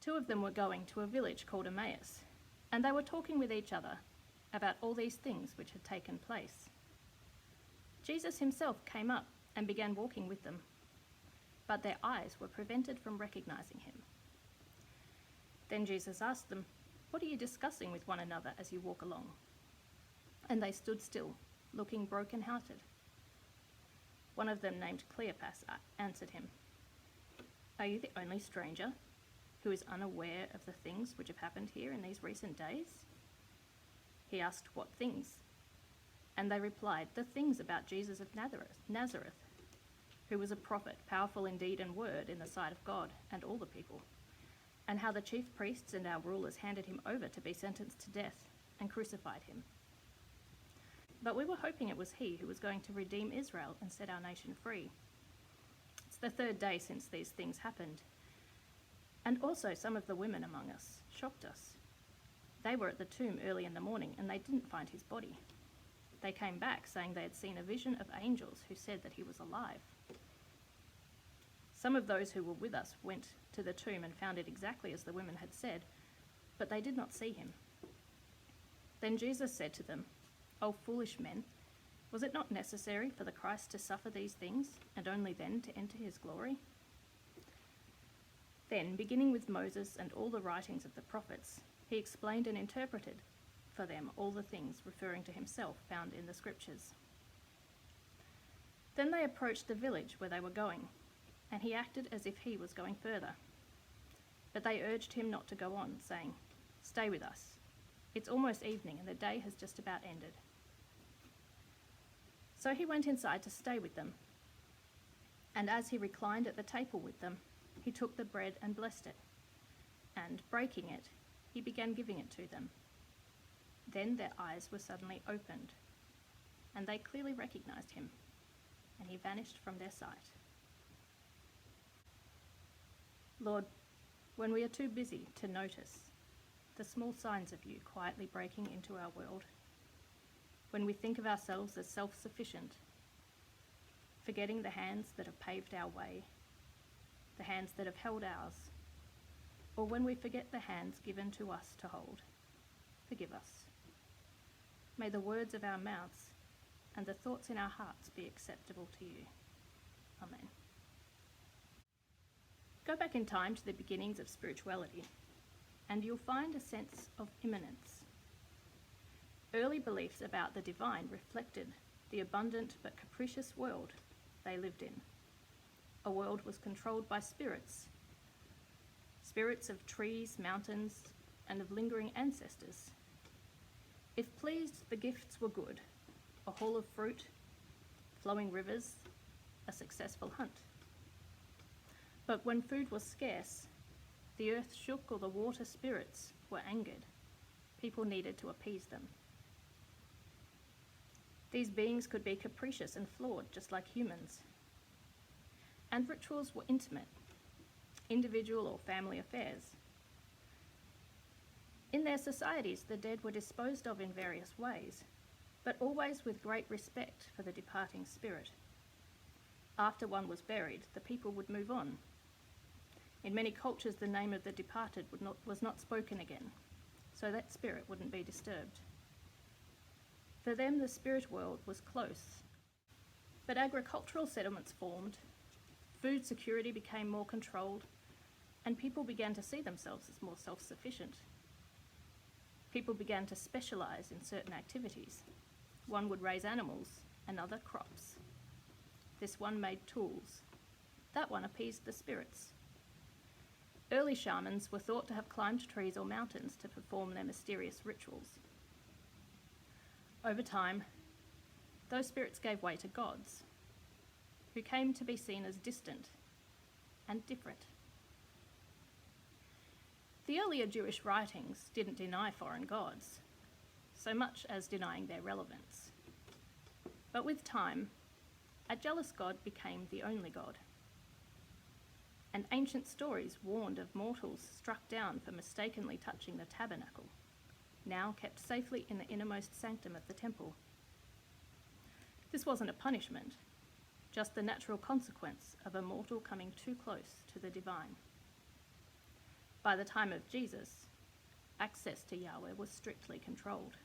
Two of them were going to a village called Emmaus, and they were talking with each other about all these things which had taken place. Jesus himself came up and began walking with them, but their eyes were prevented from recognizing him. Then Jesus asked them, "What are you discussing with one another as you walk along?" And they stood still, looking broken-hearted. One of them, named Cleopas, answered him, "Are you the only stranger who is unaware of the things which have happened here in these recent days?" He asked, "What things?" And they replied, "The things about Jesus of Nazareth, who was a prophet, powerful in deed and word in the sight of God and all the people, and how the chief priests and our rulers handed him over to be sentenced to death and crucified him. But we were hoping it was he who was going to redeem Israel and set our nation free. It's the third day since these things happened. And also some of the women among us shocked us. They were at the tomb early in the morning and they didn't find his body. They came back saying they had seen a vision of angels who said that he was alive. Some of those who were with us went to the tomb and found it exactly as the women had said, but they did not see him." Then Jesus said to them, "O foolish men, was it not necessary for the Christ to suffer these things, and only then to enter his glory?" Then, beginning with Moses and all the writings of the prophets, he explained and interpreted for them all the things referring to himself found in the scriptures. Then they approached the village where they were going, and he acted as if he was going further. But they urged him not to go on, saying, "Stay with us. It's almost evening and the day has just about ended." So he went inside to stay with them. And as he reclined at the table with them, he took the bread and blessed it, and breaking it, he began giving it to them. Then their eyes were suddenly opened, and they clearly recognized him, and he vanished from their sight. Lord, when we are too busy to notice the small signs of you quietly breaking into our world, when we think of ourselves as self-sufficient, forgetting the hands that have paved our way, the hands that have held ours, or when we forget the hands given to us to hold, forgive us. May the words of our mouths and the thoughts in our hearts be acceptable to you. Amen. Go back in time to the beginnings of spirituality, and you'll find a sense of immanence. Early beliefs about the divine reflected the abundant but capricious world they lived in. A world was controlled by spirits of trees, mountains, and of lingering ancestors. If pleased, the gifts were good: a haul of fruit, flowing rivers, a successful hunt. But when food was scarce, the earth shook or the water spirits were angered. People needed to appease them. These beings could be capricious and flawed, just like humans. And rituals were intimate, individual or family affairs. In their societies, the dead were disposed of in various ways, but always with great respect for the departing spirit. After one was buried, the people would move on. In many cultures, the name of the departed was not spoken again, so that spirit wouldn't be disturbed. For them, the spirit world was close. But agricultural settlements formed, food security became more controlled, and people began to see themselves as more self-sufficient. People began to specialise in certain activities. One would raise animals, another crops. This one made tools. That one appeased the spirits. Early shamans were thought to have climbed trees or mountains to perform their mysterious rituals. Over time, those spirits gave way to gods, who came to be seen as distant and different. The earlier Jewish writings didn't deny foreign gods, so much as denying their relevance. But with time, a jealous god became the only god. And ancient stories warned of mortals struck down for mistakenly touching the tabernacle, now kept safely in the innermost sanctum of the temple. This wasn't a punishment, just the natural consequence of a mortal coming too close to the divine. By the time of Jesus, access to Yahweh was strictly controlled.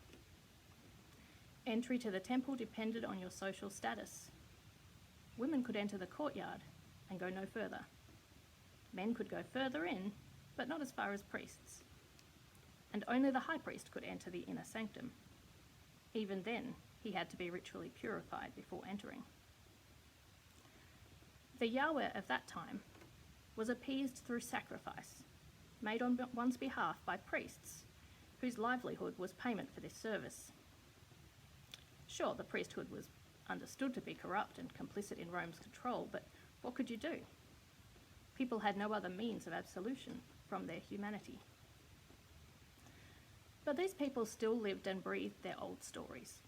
Entry to the temple depended on your social status. Women could enter the courtyard and go no further. Men could go further in, but not as far as priests. And only the high priest could enter the inner sanctum. Even then, he had to be ritually purified before entering. The Yahweh of that time was appeased through sacrifice, made on one's behalf by priests, whose livelihood was payment for this service. Sure, the priesthood was understood to be corrupt and complicit in Rome's control, but what could you do? People had no other means of absolution from their humanity. But these people still lived and breathed their old stories.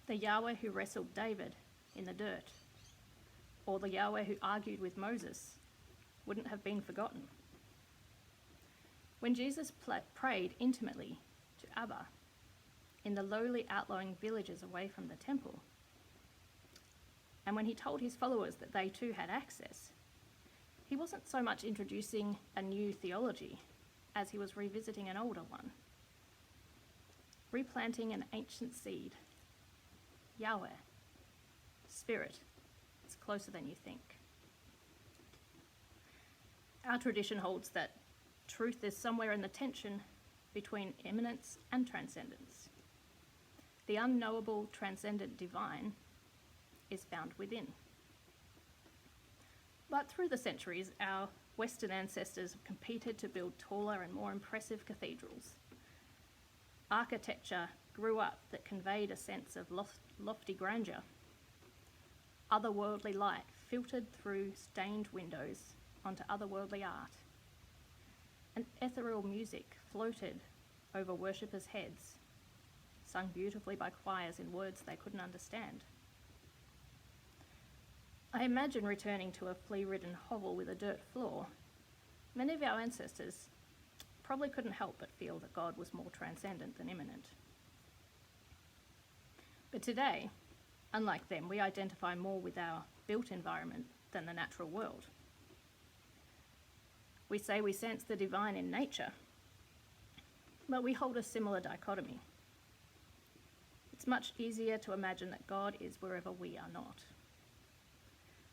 The Yahweh who wrestled David in the dirt, or the Yahweh who argued with Moses, wouldn't have been forgotten. When Jesus prayed intimately to Abba in the lowly outlying villages away from the temple, and when he told his followers that they too had access, he wasn't so much introducing a new theology as he was revisiting an older one, replanting an ancient seed. Yahweh, Spirit, it's closer than you think. Our tradition holds that truth is somewhere in the tension between immanence and transcendence. The unknowable, transcendent divine is found within. But through the centuries, our Western ancestors have competed to build taller and more impressive cathedrals. Architecture grew up that conveyed a sense of lofty grandeur. Otherworldly light filtered through stained windows onto otherworldly art. And ethereal music floated over worshippers' heads, sung beautifully by choirs in words they couldn't understand. I imagine returning to a flea-ridden hovel with a dirt floor. Many of our ancestors probably couldn't help but feel that God was more transcendent than immanent. But today, unlike them, we identify more with our built environment than the natural world. We say we sense the divine in nature, but we hold a similar dichotomy. It's much easier to imagine that God is wherever we are not.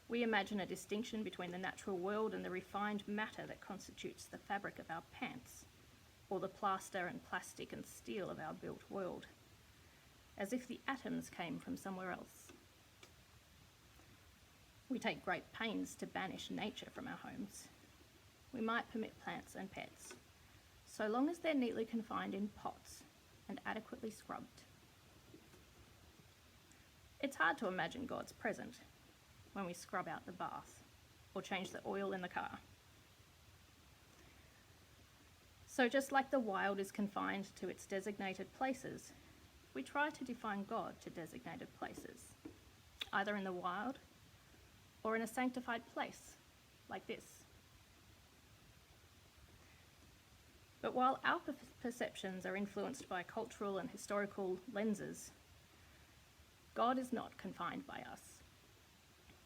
We imagine a distinction between the natural world and the refined matter that constitutes the fabric of our pants, or the plaster and plastic and steel of our built world, as if the atoms came from somewhere else. We take great pains to banish nature from our homes. We might permit plants and pets, so long as they're neatly confined in pots and adequately scrubbed. It's hard to imagine God's present when we scrub out the bath or change the oil in the car. So just like the wild is confined to its designated places, we try to define God to designated places, either in the wild or in a sanctified place like this. But while our perceptions are influenced by cultural and historical lenses, God is not confined by us.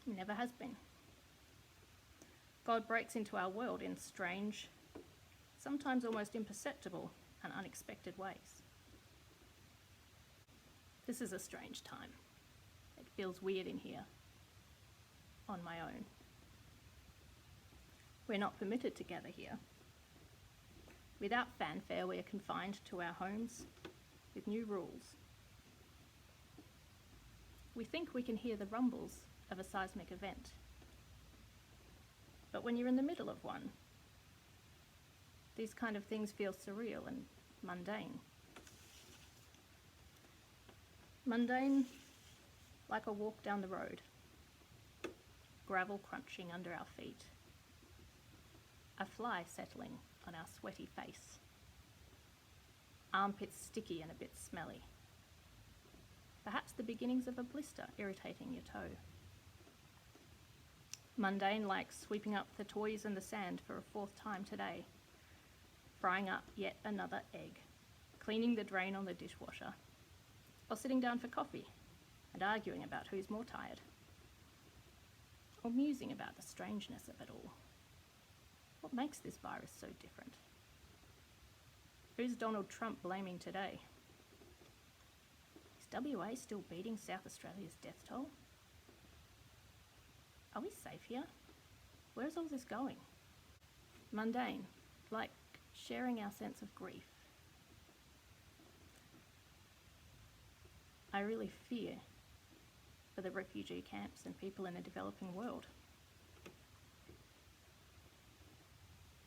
He never has been. God breaks into our world in strange, sometimes almost imperceptible and unexpected ways. This is a strange time. It feels weird in here, on my own. We're not permitted to gather here. Without fanfare, we are confined to our homes with new rules. We think we can hear the rumbles of a seismic event. But when you're in the middle of one, these kind of things feel surreal and mundane. Mundane, like a walk down the road, gravel crunching under our feet, a fly settling on our sweaty face, armpits sticky and a bit smelly, perhaps the beginnings of a blister irritating your toe. Mundane like sweeping up the toys in the sand for a fourth time today, frying up yet another egg, cleaning the drain on the dishwasher, or sitting down for coffee and arguing about who's more tired, or musing about the strangeness of it all. What makes this virus so different? Who's Donald Trump blaming today? Is WA still beating South Australia's death toll? Are we safe here? Where's all this going? Mundane, like sharing our sense of grief. I really fear for the refugee camps and people in the developing world.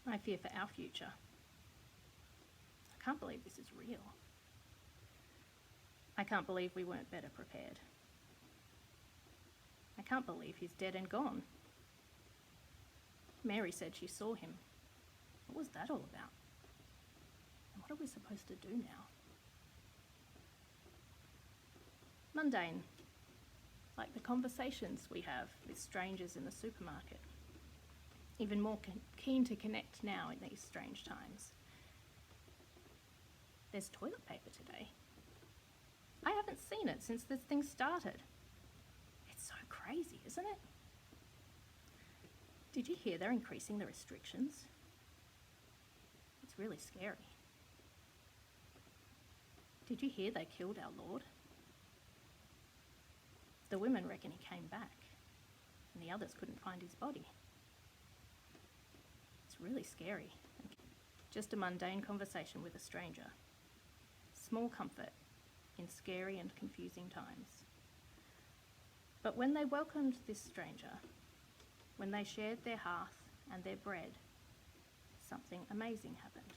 I fear for our future. I can't believe this is real. I can't believe we weren't better prepared. I can't believe he's dead and gone. Mary said she saw him. What was that all about? And what are we supposed to do now? Mundane, like the conversations we have with strangers in the supermarket. Even more keen to connect now in these strange times. There's toilet paper today. I haven't seen it since this thing started. It's so crazy, isn't it? Did you hear they're increasing the restrictions? It's really scary. Did you hear they killed our Lord? The women reckon he came back, and the others couldn't find his body. It's really scary. Just a mundane conversation with a stranger. Small comfort in scary and confusing times. But when they welcomed this stranger, when they shared their hearth and their bread, something amazing happened.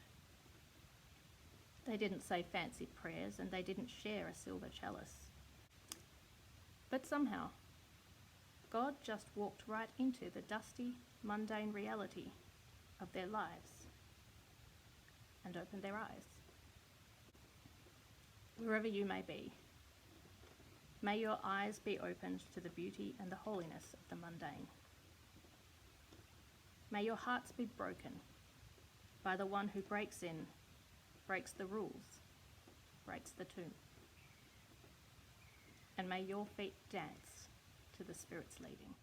They didn't say fancy prayers and they didn't share a silver chalice. But somehow, God just walked right into the dusty, mundane reality of their lives and opened their eyes. Wherever you may be, may your eyes be opened to the beauty and the holiness of the mundane. May your hearts be broken by the one who breaks in, breaks the rules, breaks the tomb. And may your feet dance to the Spirit's leading.